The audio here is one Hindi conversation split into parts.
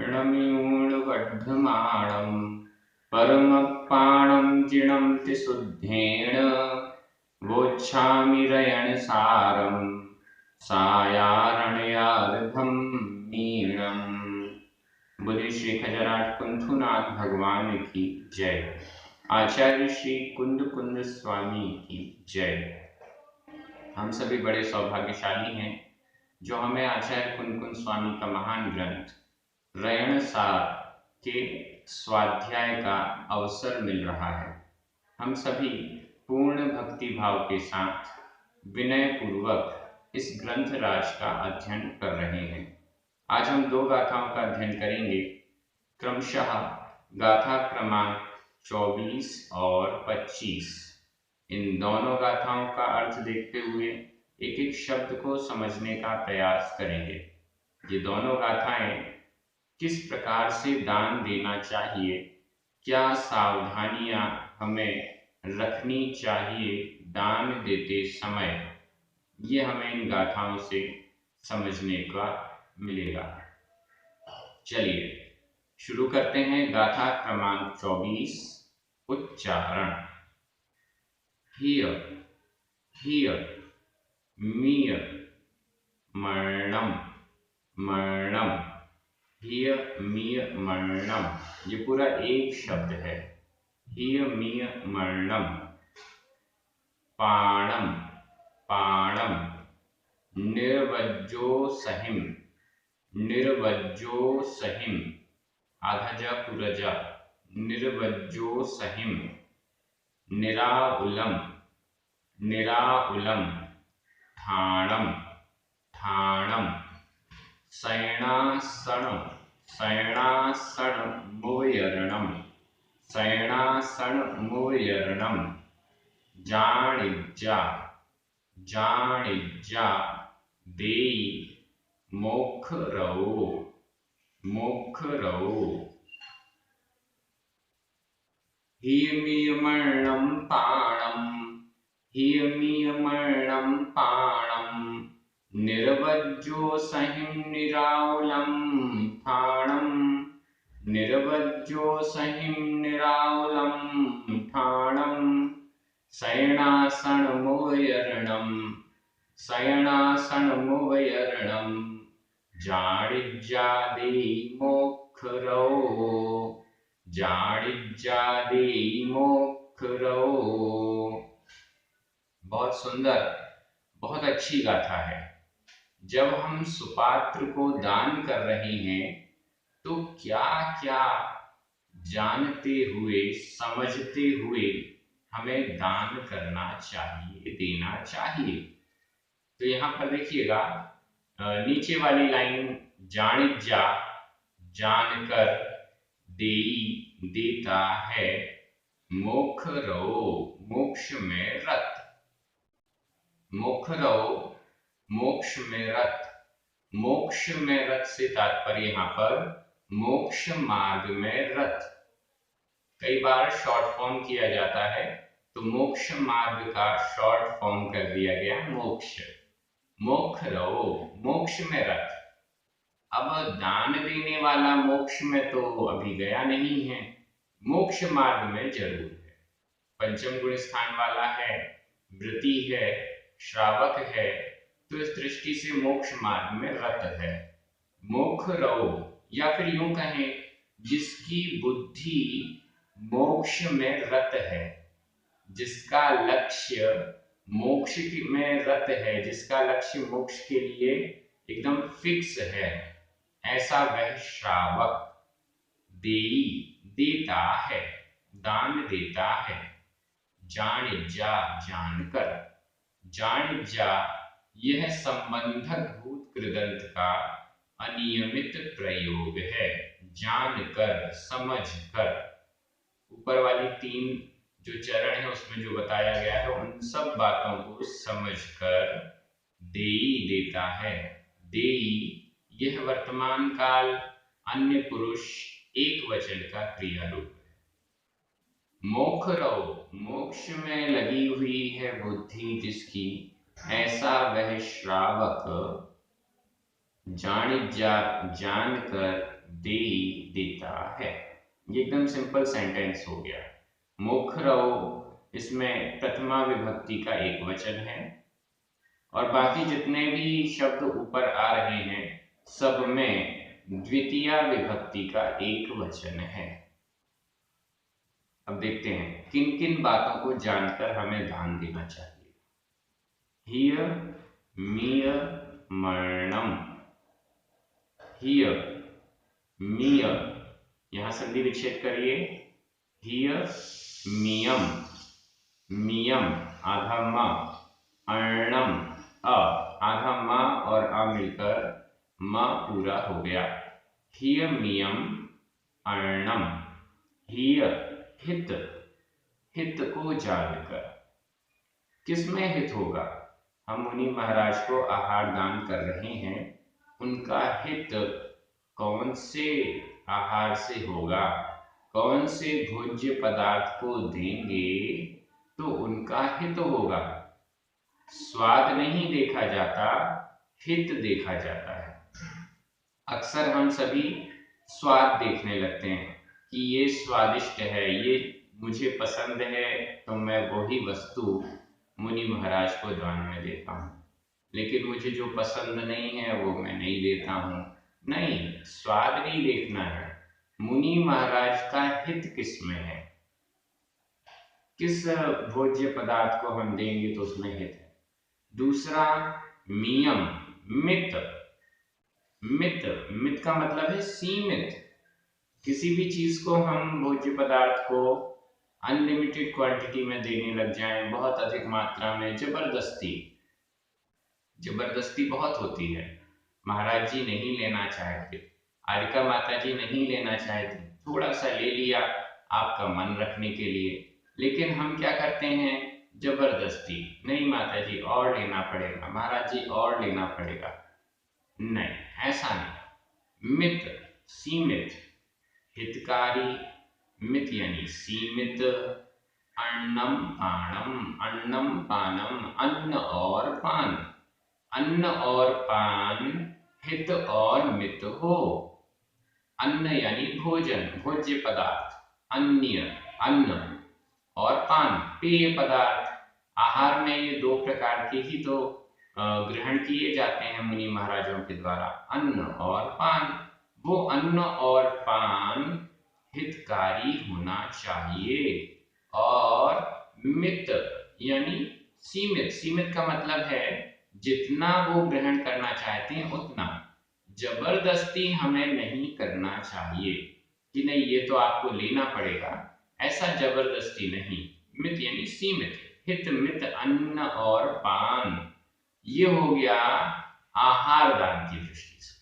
णमियूणवर्धमाणं परमपाणं जिणं शुद्धेन वोच्छामि रयणसारं सायारण्यार्धं मीणम्। बोले श्री खजराट कुंथुनाथ भगवान की जय। आचार्य श्री कुंद कुंद स्वामी की जय। हम सभी बड़े सौभाग्यशाली हैं जो हमें आचार्य कुंद कुंद स्वामी का महान ग्रंथ रयणसार के स्वाध्याय का अवसर मिल रहा है। हम सभी पूर्ण भक्ति भाव के साथ विनय पूर्वक इस ग्रंथ राज का अध्ययन कर रहे हैं। आज हम दो गाथाओं का अध्ययन करेंगे, क्रमशः गाथा क्रमांक 24 और 25। इन दोनों गाथाओं का अर्थ देखते हुए एक एक शब्द को समझने का प्रयास करेंगे। ये दोनों गाथाएं किस प्रकार से दान देना चाहिए, क्या सावधानियां हमें रखनी चाहिए दान देते समय, ये हमें इन गाथाओं से समझने का मिलेगा। चलिए शुरू करते हैं। गाथा क्रमांक 24। उच्चारण। हिय हिय मिय मरणम मरणम, हिय मिय मरणम, ये पूरा एक शब्द है। हिय मिय मरणम। पाणम पाणम, निर्वज्जो सहिम निर्वज्जो सहिम, आधा जा पूरा जा, निर्वज्जो सहिम। निराउलम निराउलम, ठाणम ठाणम। शयनासन शयनासन मुवयरणम शयनासन मुवयरणम। जाणिज्जा जाणिज्जा, देई मोक्षरवो मोक्षरवो। हियमियमरणं पाणं हियमियमरणं पाणं। निर्वज्जो सहिं निराउलं ठाणं निर्वज्जो सहिं निराउलं ठाणं। शयनासनमुवयरणं शयनासनमुवयरणं। जाणिज्जा देई मोक्षरवो जाणिज्जा देई मोक्षरवो। बहुत सुंदर, बहुत अच्छी गाथा है। जब हम सुपात्र को दान कर रहे हैं तो क्या क्या जानते हुए समझते हुए हमें दान करना चाहिए, देना चाहिए। तो यहाँ पर देखिएगा, नीचे वाली लाइन जाणिज्जा, जानकर, देई देता है, मोक्षरवो मोक्ष में रत। मोक्षरवो मोक्ष में रत। मोक्ष में रत से तात्पर्य यहाँ पर मोक्ष मार्ग में रत। कई बार शॉर्ट फॉर्म किया जाता है तो मोक्ष मार्ग का शॉर्ट फॉर्म कर दिया गया मोक्ष। मोक्षरवो मोक्ष में रत। अब दान देने वाला मोक्ष में तो अभी गया नहीं है, मोक्ष मार्ग में जरूर है। पंचम गुण स्थान वाला है, व्रती है, श्रावक है, तो इस दृष्टि से मोक्ष मार्ग में रत है। मोक्षरवो, या फिर यूं कहें जिसकी बुद्धि मोक्ष में रत है, जिसका लक्ष्य मोक्ष में रत है, जिसका लक्ष्य मोक्ष के लिए एकदम फिक्स है, ऐसा वह श्रावक देई देता है, दान देता है। जाणिज्जा जानकर। जाणिज्जा यह संबंधक भूत कृदंत का अनियमित प्रयोग है। जानकर, समझकर। ऊपर वाली 3 जो चरण है उसमें जो बताया गया है उन सब बातों को समझकर देई देता है। देई यह वर्तमान काल अन्य पुरुष एक वचन का क्रिया रूप है। मोक्षरवो मोक्ष में लगी हुई है बुद्धि जिसकी, ऐसा वह श्रावक जानकर दे देता है। ये एकदम सिंपल सेंटेंस हो गया। मोखरौ इसमें प्रथमा विभक्ति का एक वचन है और बाकी जितने भी शब्द ऊपर आ रहे हैं सब में द्वितीया विभक्ति का एक वचन है। अब देखते हैं किन किन बातों को जानकर हमें ध्यान देना चाहिए। हिय मिय मरणम, हिय मिय, यहां संधि विच्छेद करिए। हिय मियम, मियम आधा म, अर्णम अ, आधा म और अ मिलकर म पूरा हो गया। हिय मियम अर्णम, हिय हित, हित को जानकर। किसमें हित होगा? हम मुनि महाराज को आहार दान कर रहे हैं, उनका हित कौन से आहार से होगा, कौन से भोज्य पदार्थ को देंगे तो उनका हित होगा। स्वाद नहीं देखा जाता, हित देखा जाता है। अक्सर हम सभी स्वाद देखने लगते हैं कि ये स्वादिष्ट है, ये मुझे पसंद है, तो मैं वही वस्तु मुनि महाराज को दान में देता हूँ। लेकिन मुझे जो पसंद नहीं है वो मैं नहीं देता हूँ। नहीं, स्वाद नहीं देखना है, मुनि महाराज का हित किस में है, किस भोज्य पदार्थ को हम देंगे तो उसमें हित है। दूसरा मियम, मित, मित, मित का मतलब है सीमित। किसी भी चीज को हम भोज्य पदार्थ को अनलिमिटेड क्वांटिटी में देने लग जाएं, बहुत अधिक मात्रा में, जबरदस्ती, जबरदस्ती बहुत होती है। महाराज जी नहीं लेना चाहते, आरिका माता जी नहीं लेना चाहती, थोड़ा सा ले लिया आपका मन रखने के लिए, लेकिन हम क्या करते हैं, जबरदस्ती, नहीं माता जी और लेना पड़ेगा, महाराज जी और लेना पड़ेगा। नहीं, ऐसा नहीं। मित सीमित, हितकारी, मित यानी सीमित। अन्नम पानम, अन्नम पानम, अन्न और पान, अन्न और पान हित और मित हो। अन्न यानी भोजन, भोज्य पदार्थ, अन्य अन्न, और पान पेय पदार्थ। आहार में ये दो प्रकार के ही तो ग्रहण किए जाते हैं मुनि महाराजों के द्वारा, अन्न और पान। वो अन्न और पान हितकारी होना चाहिए और मित यानी सीमित। सीमित का मतलब है जितना वो ग्रहण करना चाहते हैं उतना, जबरदस्ती हमें नहीं करना चाहिए कि नहीं ये तो आपको लेना पड़ेगा, ऐसा जबरदस्ती नहीं। मित यानी सीमित, हित मित अन्न और पान, ये हो गया आहार दान की दृष्टि से।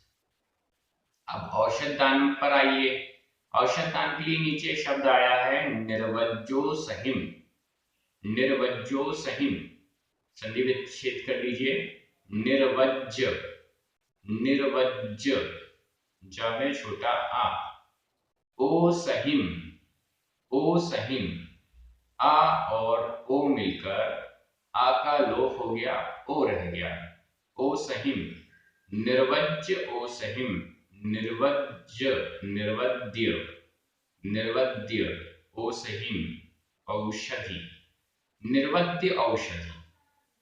अब औषध दान पर आइए। औषध दान के लिए नीचे शब्द आया है निर्वज्जो सहिम, निर्वज्जो सहिम, संधि विच्छेद कर लीजिए। निर्वज्ज, निर्वज्ज, ज में छोटा आ, ओ सहिम, ओ सहिम, आ और ओ मिलकर आ का लोप हो गया, ओ रह गया, ओ सहिम, निर्वज्ज ओ सहिम, निर्वज्ज निर्वद्य, निर्वद्य ओ सहिम औषधि, निर्वद्य औषधि।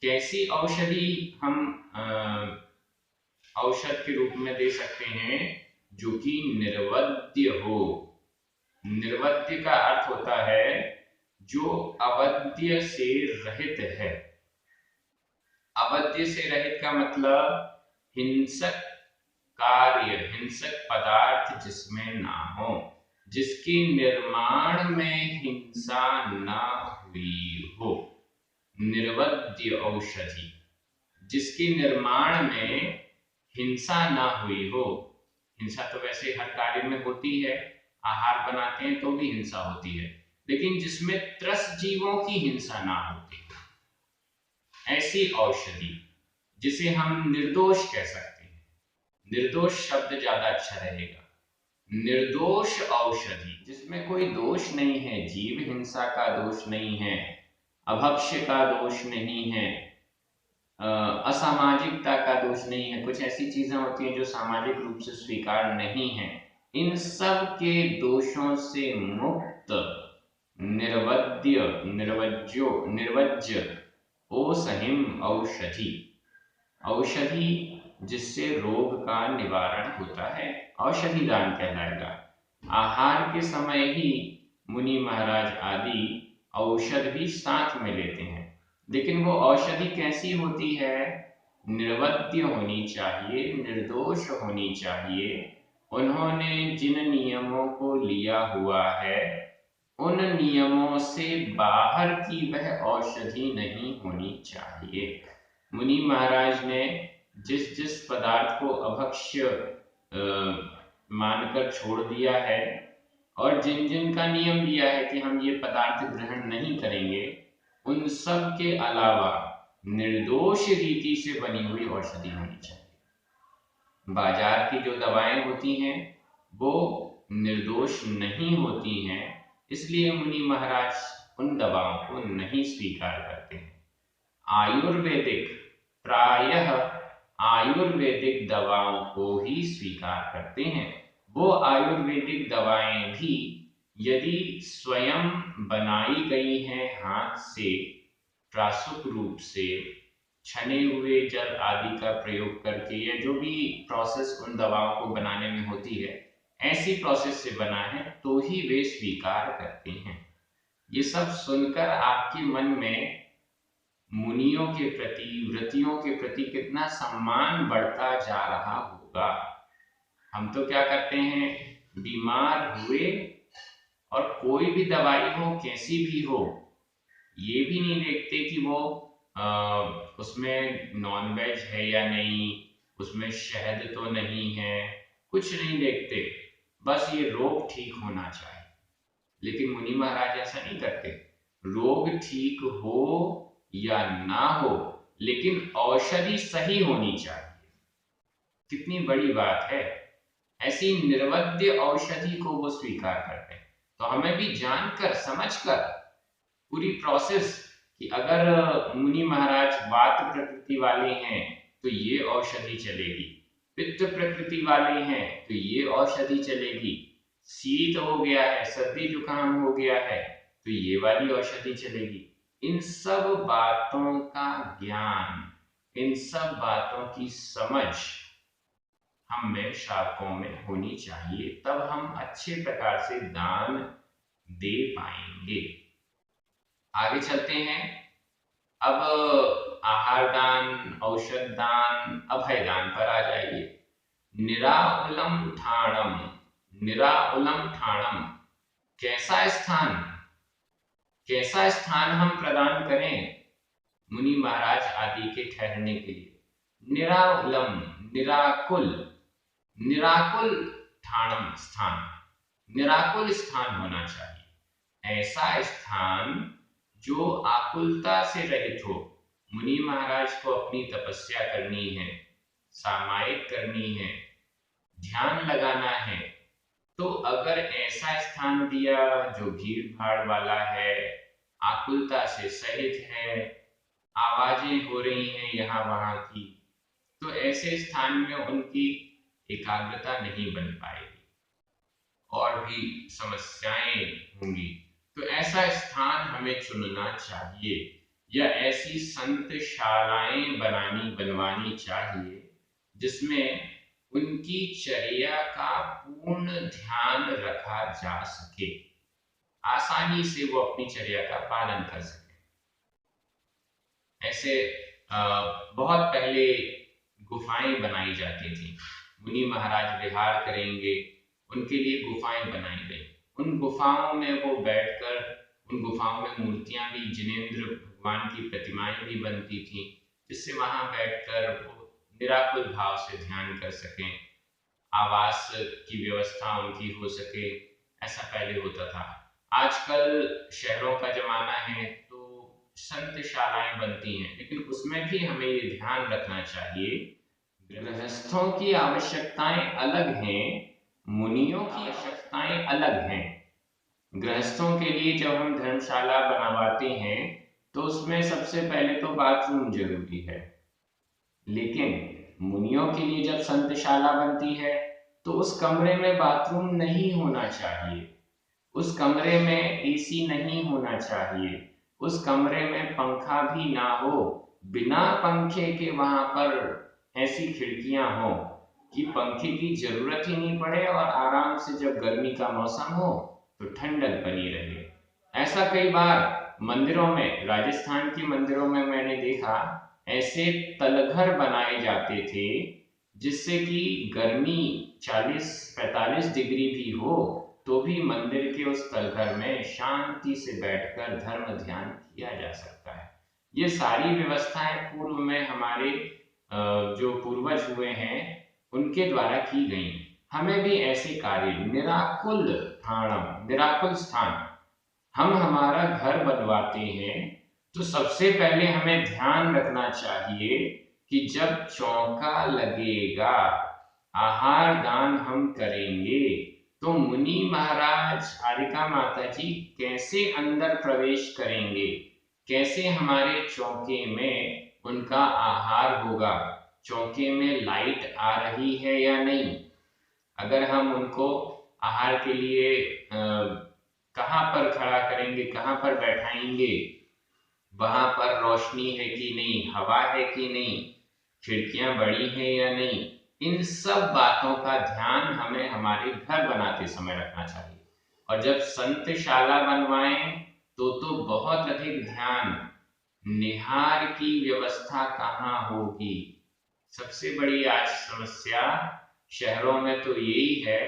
कैसी औषधि हम औषध के रूप में दे सकते हैं? जो कि निर्वद्य हो। निर्वद्य का अर्थ होता है जो अवद्य से रहित है। अवद्य से रहित का मतलब हिंसक कार्य, हिंसक पदार्थ जिसमें ना हो, जिसके निर्माण में हिंसा ना हुई हो। निर्वद्य औषधि, जिसके निर्माण में हिंसा ना हुई हो। हिंसा तो वैसे हर कार्य में होती है, आहार बनाते हैं तो भी हिंसा होती है, लेकिन जिसमें त्रस्त जीवों की हिंसा ना होती, ऐसी औषधि जिसे हम निर्दोष कह सकते हैं। निर्दोष शब्द ज्यादा अच्छा रहेगा। निर्दोष औषधि, जिसमें कोई दोष नहीं है, जीव हिंसा का दोष नहीं है, अभक्ष्य का दोष नहीं है, असामाजिकता का दोष नहीं है, कुछ ऐसी चीजें होती हैं जो सामाजिक रूप से स्वीकार नहीं है। इन सब के दोषों से मुक्त, निर्वद्य, निर्वज्य ओसहिम औषधि, औषधि जिससे रोग का निवारण होता है, औषधि दान कहलाएगा। आहार के समय ही मुनि महाराज आदि औषध भी साथ में लेते हैं, लेकिन वो औषधि कैसी होती है? निर्वद्य होनी चाहिए, निर्दोष होनी चाहिए। उन्होंने जिन नियमों को लिया हुआ है उन नियमों से बाहर की वह औषधि नहीं होनी चाहिए। मुनि महाराज ने जिस जिस पदार्थ को अभक्ष्य मानकर छोड़ दिया है और जिन जिन का नियम दिया है कि हम ये पदार्थ ग्रहण नहीं करेंगे, उन सब के अलावा निर्दोष रीति से बनी हुई औषधि होनी चाहिए। बाजार की जो दवाएं होती हैं वो निर्दोष नहीं होती हैं, इसलिए मुनि महाराज उन दवाओं को नहीं स्वीकार करते हैं। आयुर्वेदिक, प्रायः आयुर्वेदिक दवाओं को ही स्वीकार करते हैं। वो आयुर्वेदिक दवाएं भी यदि स्वयं बनाई गई हैं हाथ से, प्रासुक रूप से, छने हुए जल आदि का प्रयोग करके, या जो भी प्रोसेस उन दवाओं को बनाने में होती है, ऐसी प्रोसेस से बना है तो ही वे स्वीकार करते हैं। ये सब सुनकर आपके मन में मुनियों के प्रति, व्रतियों के प्रति कितना सम्मान बढ़ता जा रहा होगा। हम तो क्या करते हैं, बीमार हुए और कोई भी दवाई हो, कैसी भी हो, ये भी नहीं देखते कि वो उसमें नॉन वेज है या नहीं, उसमें शहद तो नहीं है, कुछ नहीं देखते, बस ये रोग ठीक होना चाहिए। लेकिन मुनि महाराज ऐसा नहीं करते। रोग ठीक हो या ना हो, लेकिन औषधि सही होनी चाहिए। कितनी बड़ी बात है। ऐसी निर्वद्य औषधि को वो स्वीकार करते हैं। तो हमें भी जानकर समझकर पूरी प्रोसेस कि अगर मुनि महाराज वात प्रकृति वाले हैं तो ये औषधि चलेगी, पित्त प्रकृति वाले हैं तो ये औषधि चलेगी, शीत हो गया है, सर्दी जुकाम हो गया है तो ये वाली औषधि चलेगी। इन सब बातों का ज्ञान, इन सब बातों की समझ हम में, श्रावकों में होनी चाहिए, तब हम अच्छे प्रकार से दान दे पाएंगे। आगे चलते हैं। अब आहार दान, औषध दान, अभय दान पर आ जाइए। निराउलम ठाणम, निराउलम ठाणम, कैसा स्थान, कैसा स्थान हम प्रदान करें मुनि महाराज आदि के ठहरने के लिए? निराउलम, निराकुल, निराकुल ठाणम स्थान, निराकुल स्थान होना चाहिए। ऐसा स्थान जो आकुलता से रहित हो। मुनि महाराज को अपनी तपस्या करनी है, सामायिक करनी है, ध्यान लगाना है, तो अगर ऐसा स्थान दिया जो भीड़ भाड़ वाला है, आकुलता से सहित है, आवाजें हो रही हैं यहाँ वहां की, तो ऐसे स्थान में उनकी एकाग्रता नहीं बन पाएगी और भी समस्याएं होंगी। तो ऐसा स्थान हमें चुनना चाहिए, या ऐसी संतशालाएं बनवानी चाहिए जिसमें उनकी चर्या का पूर्ण ध्यान रखा जा सके, आसानी से वो अपनी चर्या का पालन कर सके। ऐसे बहुत पहले गुफाएं बनाई जाती थी। मुनि महाराज विहार करेंगे, उनके लिए गुफाएं बनाई गई। उन गुफाओं में वो बैठकर, उन गुफाओं में मूर्तियां भी, जिनेंद्र भगवान की प्रतिमाएं भी बनती थी, जिससे वहां बैठकर वो निराकुल भाव से ध्यान कर सकें, आवास की व्यवस्था उनकी हो सके। ऐसा पहले होता था। आजकल शहरों का जमाना है तो संतशालाएं बनती हैं, लेकिन उसमें भी हमें ये ध्यान रखना चाहिए, गृहस्थों की आवश्यकताएं अलग हैं, मुनियों की आवश्यकताएं अलग हैं। गृहस्थों के लिए जब हम धर्मशाला बनवाते हैं तो उसमें सबसे पहले तो बाथरूम जरूरी है। लेकिन मुनियों के लिए जब संतशाला बनती है तो उस कमरे में बाथरूम नहीं होना चाहिए, उस कमरे में एसी नहीं होना चाहिए, उस कमरे में पंखा भी ना हो, बिना पंखे के वहां पर ऐसी खिड़कियां हो कि पंखे की जरूरत ही नहीं पड़े और आराम से जब गर्मी का मौसम हो तो ठंडक बनी रहे। ऐसा कई बार मंदिरों में, राजस्थान के मंदिरों में मैंने देखा, ऐसे तलघर बनाए जाते थे जिससे कि गर्मी 40-45 डिग्री भी हो तो भी मंदिर के उस तलघर में शांति से बैठकर धर्म ध्यान किया जा सकता है। ये सारी व्यवस्थाएं पूर्व में हमारे जो पूर्वज हुए हैं उनके द्वारा की गई। हमें भी ऐसे कार्य, निराकुल ठाणम, निराकुल स्थान, हम हमारा घर बनवाते हैं तो सबसे पहले हमें ध्यान रखना चाहिए कि जब चौका लगेगा, आहार दान हम करेंगे तो मुनि महाराज, हारिका माता जी कैसे अंदर प्रवेश करेंगे, कैसे हमारे चौके में उनका आहार होगा, चौके में लाइट आ रही है या नहीं, अगर हम उनको आहार के लिए कहाँ पर खड़ा करेंगे, कहाँ पर बैठाएंगे, वहां पर रोशनी है कि नहीं, हवा है कि नहीं, खिड़कियां बड़ी हैं या नहीं, इन सब बातों का ध्यान हमें हमारे घर बनाते समय रखना चाहिए। और जब संतशाला बनवाएं तो बहुत अधिक ध्यान, निहार की व्यवस्था कहाँ होगी। सबसे बड़ी आज समस्या शहरों में तो यही है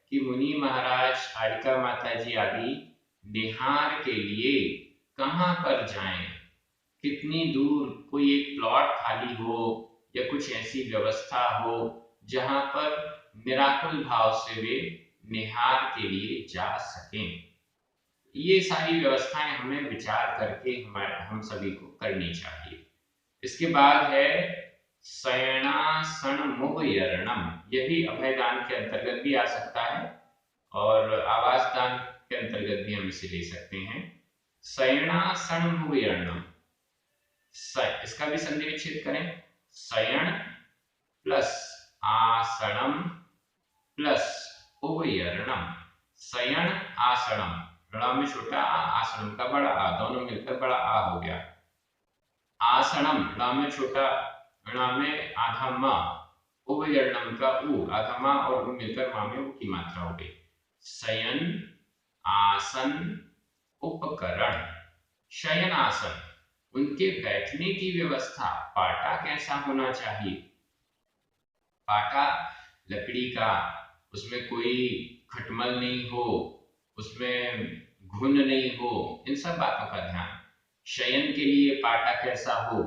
कि मुनि महाराज, हारिका माता जी आदि निहार के लिए कहाँ पर जाएं, कितनी दूर कोई एक प्लॉट खाली हो या कुछ ऐसी व्यवस्था हो जहां पर निराकुल भाव से वे निहार के लिए जा सकें। ये सारी व्यवस्थाएं हमें विचार करके हम सभी को करनी चाहिए। इसके बाद है शयनासन मुभयर्णम। यह भी अभयदान के अंतर्गत भी आ सकता है और आवास दान के अंतर्गत भी हम इसे ले सकते हैं। शयनासन मुभयर्णम, इसका भी संधि विच्छेद करें, शयन प्लस आसनम प्लस उभयर्णम, शयन आसनम, ऋण में छोटा आ, आसनम का बड़ा आ, दोनों मिलकर बड़ा आ हो गया। आसनम, ऋण में छोटा, ऋण में आधा मा, उभयर्णम का उ, आधा मा और उ मिलकर मा में उ की मात्रा हो गई। शयन आसन उपकरण, शयन आसन, उनके बैठने की व्यवस्था, पाटा कैसा होना चाहिए, पाटा लकड़ी का, उसमें कोई खटमल नहीं हो, उसमें घुन नहीं हो, इन सब बातों का ध्यान। शयन के लिए पाटा कैसा हो,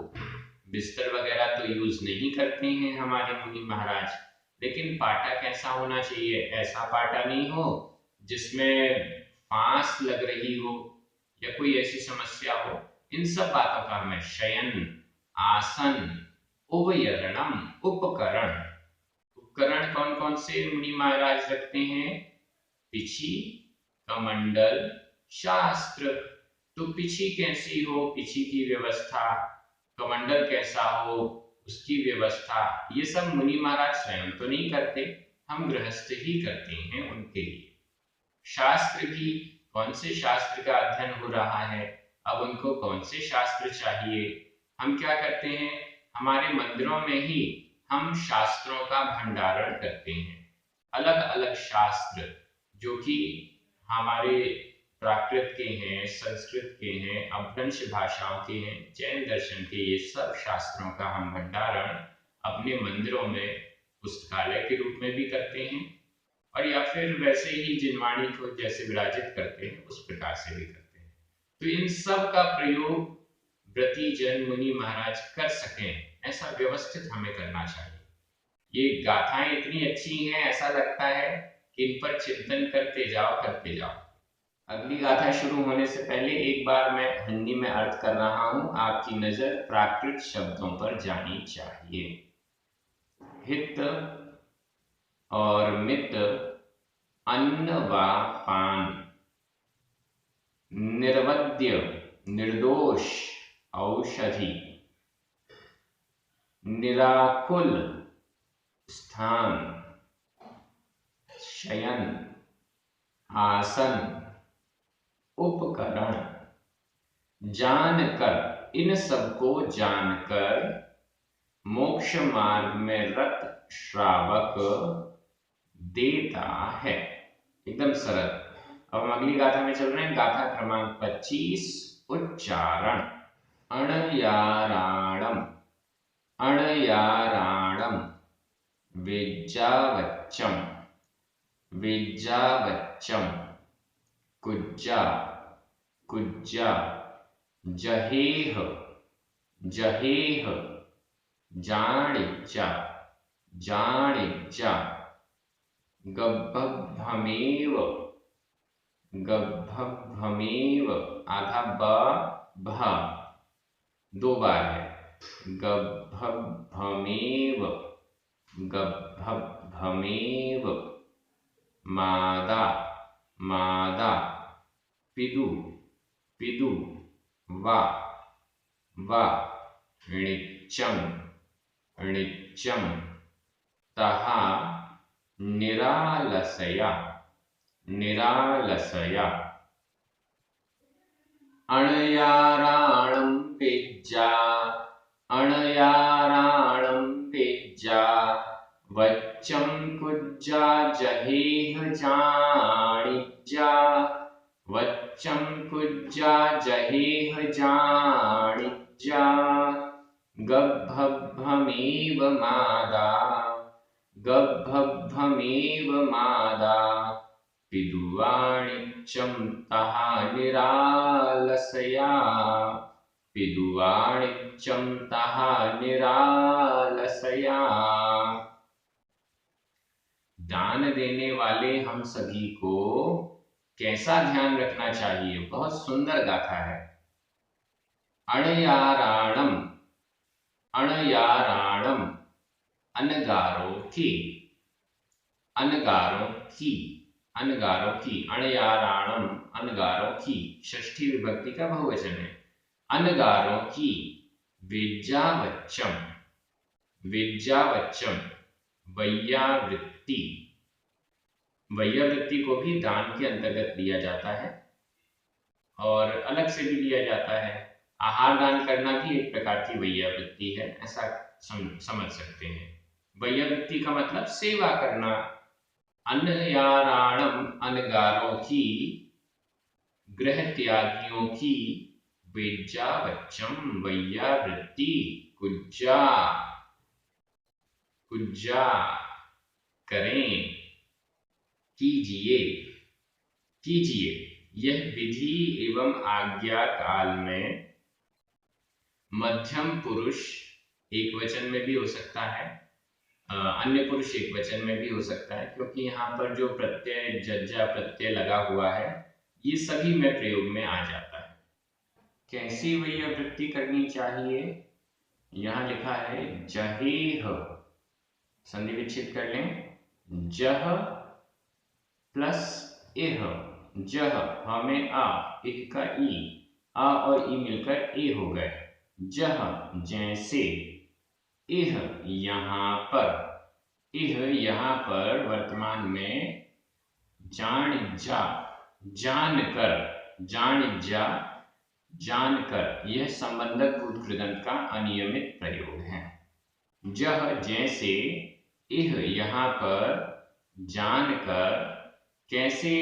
बिस्तर वगैरह तो यूज नहीं करते हैं हमारे मुनि महाराज, लेकिन पाटा कैसा होना चाहिए, ऐसा पाटा नहीं हो जिसमें फांस लग रही हो या कोई ऐसी समस्या हो। इन सब बातों का हमें शयन, आसन, उभयर्णम, उपकरण, उपकरण कौन कौन से मुनि महाराज रखते हैं, पिछी, कमंडल, शास्त्र। तो पिछी कैसी हो, पिछी की व्यवस्था, कमंडल कैसा हो, उसकी व्यवस्था, ये सब मुनि महाराज स्वयं तो नहीं करते, हम गृहस्थ ही करते हैं उनके लिए। शास्त्र भी, कौन से शास्त्र का अध्ययन हो रहा है, अब उनको कौन से शास्त्र चाहिए, हम क्या करते हैं, हमारे मंदिरों में ही हम शास्त्रों का भंडारण करते हैं। अलग अलग शास्त्र जो कि हमारे प्राकृत के हैं, संस्कृत के हैं, अपभ्रंश भाषाओं के हैं, जैन दर्शन के, ये सब शास्त्रों का हम भंडारण अपने मंदिरों में पुस्तकालय के रूप में भी करते हैं और या फिर वैसे ही जिनवाणी को जैसे विराजित करते हैं उस प्रकार से भी करते हैं। तो इन सब का प्रयोग व्रती जन मुनि महाराज कर सकें, ऐसा व्यवस्थित हमें करना चाहिए। ये गाथाएं इतनी अच्छी हैं, ऐसा लगता है कि इन पर चिंतन करते जाओ करते जाओ। अगली गाथा शुरू होने से पहले एक बार मैं हिंदी में अर्थ कर रहा हूं, आपकी नजर प्राकृत शब्दों पर जानी चाहिए। हित और मित, अन्न व पान, निर्वद्य, निर्दोष, औषधि, निराकुल स्थान, शयन, आसन, उपकरण। जानकर, इन सबको जानकर मोक्ष मार्ग में रत श्रावक देता है। एकदम सरल। अब हम अगली गाथा में चल रहे हैं। गाथा क्रमांक 25, उच्चारण। अणयाराणम, अणयाराणम, विज्जावच्चम, विज्जावच्चम, कुज्जा, कुज्जा, जहेह, जहेह, जाणिज्जा, जाणिज्जा, गब्भभ्भमेव, गब्भभ्भमेव, आधा ब भ, दो बार है। गब्भभ्भमेव, गब्भभ्भमेव, मादा, मादा, पिदु, पिदु, वा, वा, णिच्चम, णिच्चम, तहा, निरालसया, निरालसया। अणयाराणं पेज्जा, अणयाराणं पेज्जा, वच्चम कुज्जा, जहेह जाणिज्जा, वच्चम कुज्जा, जहेह जाणिज्जा, गब्भभ्भमेव मादा, गब्भभ्भमेव मादा, पिदुवाणिच्चं तहा निरालसया, पिदुवाणिच्चं तहा निरालसया। दान देने वाले हम सभी को कैसा ध्यान रखना चाहिए? बहुत सुंदर गाथा है। अणयाराणम, अणयाराणम, अनगारों की, अनगारों की, अनगारों की, अणयाराणम, अनगारों की, षष्ठी विभक्ति का बहुवचन है। अनगारों की, विज्जावच्चम, विज्जावच्चम, वैयावृत्ति, वैयावृत्ति को भी दान के अंतर्गत लिया जाता है और अलग से भी लिया जाता है। आहार दान करना भी एक प्रकार की वैयावृत्ति है, ऐसा समझ सकते हैं। वैयावृत्ति का मतलब सेवा करना। अनयाराणम, अनगारों की, गृह त्यागियों की, विज्जावच्चम, वैयावृत्ति, कुज्जा, कुज्जा, करें, कीजिए, कीजिए। यह विधि एवं आज्ञा काल में मध्यम पुरुष एक वचन में भी हो सकता है, अन्य पुरुष एक वचन में भी हो सकता है, क्योंकि यहाँ पर जो प्रत्यय जज्जा प्रत्यय लगा हुआ है ये सभी में प्रयोग में आ जाता है। कैसी वैयावृत्ति करनी चाहिए? यहाँ लिखा है जहेह, संधि विच्छेद कर लें। जह प्लस एह, जह, हमें आ, एक का ई, आ और ई मिलकर ए हो गए। जह जैसे, इह यहाँ पर, इह यहाँ पर वर्तमान में, जाणिज्जा, जानकर, जाणिज्जा, जानकर, यह संबंधक भूत कृदंत का अनियमित प्रयोग है। जह जैसे, इह यहाँ पर, जानकर, कैसे,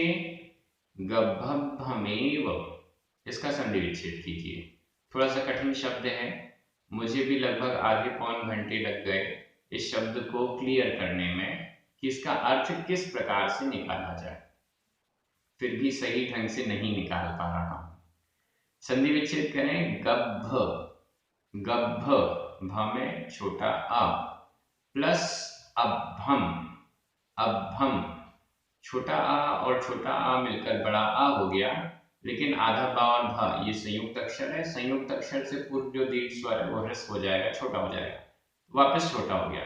गब्भभ्भमेव, इसका संधि विच्छेद कीजिए। थोड़ा सा कठिन शब्द है, मुझे भी लगभग आधे पौन घंटे लग गए इस शब्द को क्लियर करने में कि इसका अर्थ किस प्रकार से निकाला जाए, फिर भी सही ढंग से नहीं निकाल पा रहा हूं। संधि विच्छेद करें। गब्भ, गब्भ, भ में छोटा अ, प्लस अभ्भम, अभ्भम, छोटा आ और छोटा आ मिलकर बड़ा आ हो गया, लेकिन आधा बा और भ ये संयुक्त अक्षर है। संयुक्त अक्षर से पूर्व जो दीर्घ स्वर है वो ह्रस्व हो जाएगा, छोटा हो जाएगा, वापस छोटा हो गया।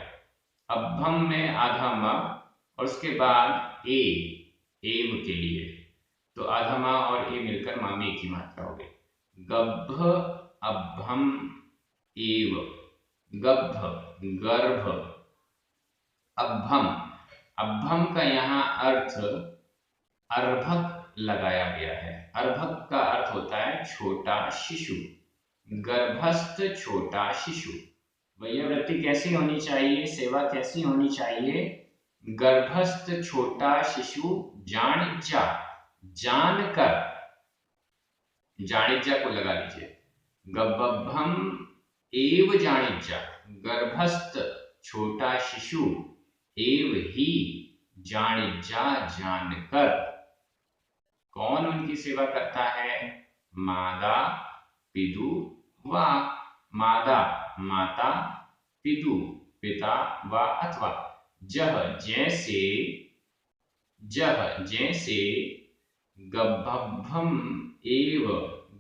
अभ्भम में आधा म और उसके बाद ए, एव के लिए, तो आधा मा और ए मिलकर मा में एक ही मात्रा हो गई। गब्भ अभ्भम एव, गब्भ गर्भ, अभ्भम अभ्भम का यहाँ अर्थ अर्भक लगाया गया है। अर्भक का अर्थ होता है छोटा शिशु, गर्भस्थ छोटा शिशु। वैयावृत्ति कैसी होनी चाहिए, सेवा कैसी होनी चाहिए? गर्भस्थ छोटा शिशु जानिज्जा, जानकर, जानिज्जा को लगा लीजिए, गब्भम एव जानिज्जा, गर्भस्थ छोटा शिशु एव ही जानिज्जा, जानकर। कौन उनकी सेवा करता है? मादा पितु वा, मादा माता, पितु पिता वा अथवा, जह जैसे, जह जैसे, गब्भम एव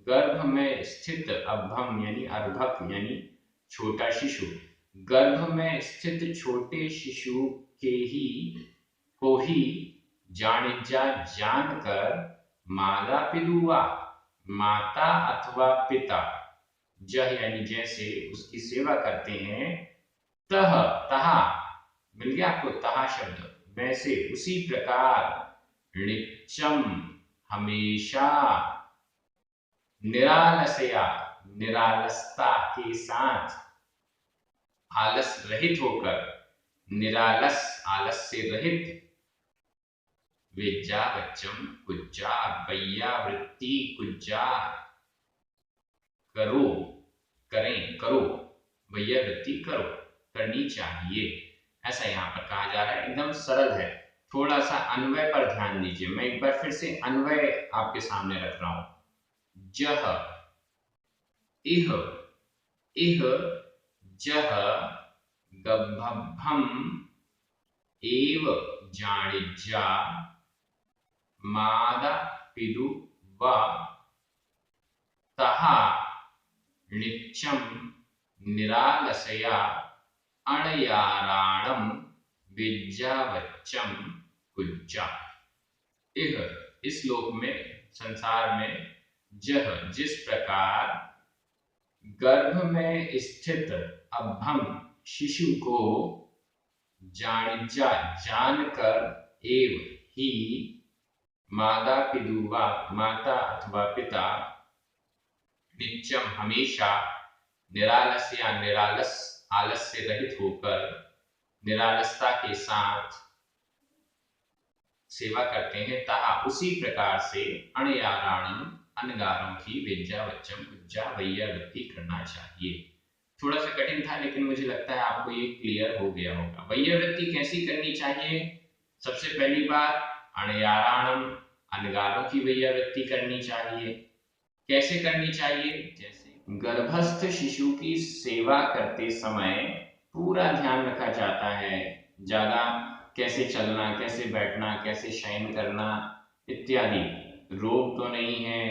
गर्भ में स्थित, अभ्भम यानी अर्भक यानी छोटा शिशु, गर्भ में स्थित छोटे शिशु के ही को ही जानिज्जा जानकर, माता पितुवा माता अथवा पिता, जह यानी जैसे उसकी सेवा करते हैं, तह तहा, मिल गया आपको तहा शब्द, वैसे उसी प्रकार, नित्यम हमेशा, निरालसया निरालसता के साथ, आलस रहित होकर, निरालस आलस से रहित, विद्या बच्चम कुज्जा, वैयावृत्ति कुज्जा, करो करें करो, वैयावृत्ति करो, करनी चाहिए, ऐसा यहाँ पर कहा जा रहा है। एकदम सरल है। थोड़ा सा अन्वय पर ध्यान दीजिए। मैं एक बार फिर से अन्वय आपके सामने रख रहा हूं। जह इह, इह जह गब्भम एव जानिज्जा, मादा पितु वा, तहा नित्यम निरालसया अणयाराणम विद्यावच्चम कुज्जा। इस लोक में, संसार में, जह जिस प्रकार गर्भ में स्थित अभ्भम शिशु को जानिज्जा जानकर, एव ही माता पितुवा माता अथवा पिता, नित्यम हमेशा, निरालस या निरालस आलस से रहित होकर, निरालसता के साथ सेवा करते हैं, तहा उसी प्रकार से, अणयाराणम अनगारों की, विद्यावच्चम कुज्जा, वैयावृत्ति करना चाहिए। थोड़ा सा कठिन था लेकिन मुझे लगता है आपको ये क्लियर हो गया होगा। वैयावृत्ति कैसी करनी चाहिए? सबसे पहली बात, अणयाराणम अनगारों की वैयावृत्ति करनी चाहिए। कैसे करनी चाहिए? जैसे गर्भस्थ शिशु की सेवा करते समय पूरा ध्यान रखा जाता है, ज्यादा कैसे चलना, कैसे बैठना, कैसे शयन करना इत्यादि, रोग तो नहीं है,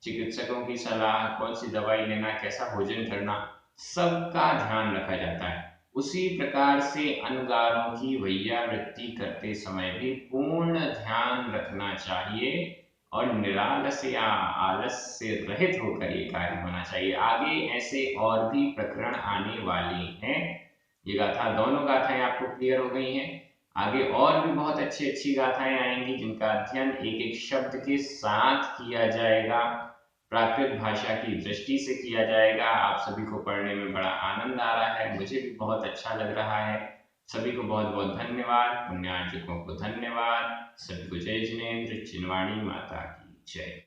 चिकित्सकों की सलाह, कौन सी दवाई लेना, कैसा भोजन करना, सबका ध्यान रखा जाता है। उसी प्रकार से अनगारों की वैयावृत्ति करते समय भी पूर्ण ध्यान रखना चाहिए और निरालस या आलस से रहित होकर ये कार्य होना चाहिए। आगे ऐसे और भी प्रकरण आने वाले हैं। ये गाथा, दोनों गाथाएं आपको क्लियर हो गई हैं। आगे और भी बहुत अच्छी अच्छी गाथाएं आएंगी जिनका अध्ययन एक एक शब्द के साथ किया जाएगा, प्राकृत भाषा की दृष्टि से किया जाएगा। आप सभी को पढ़ने में बड़ा आनंद आ रहा है, मुझे भी बहुत अच्छा लग रहा है। सभी को बहुत बहुत धन्यवाद, पुण्यार्जकों को धन्यवाद। सभी को जय जिनेन्द्र, चिन्वाणी माता की जय।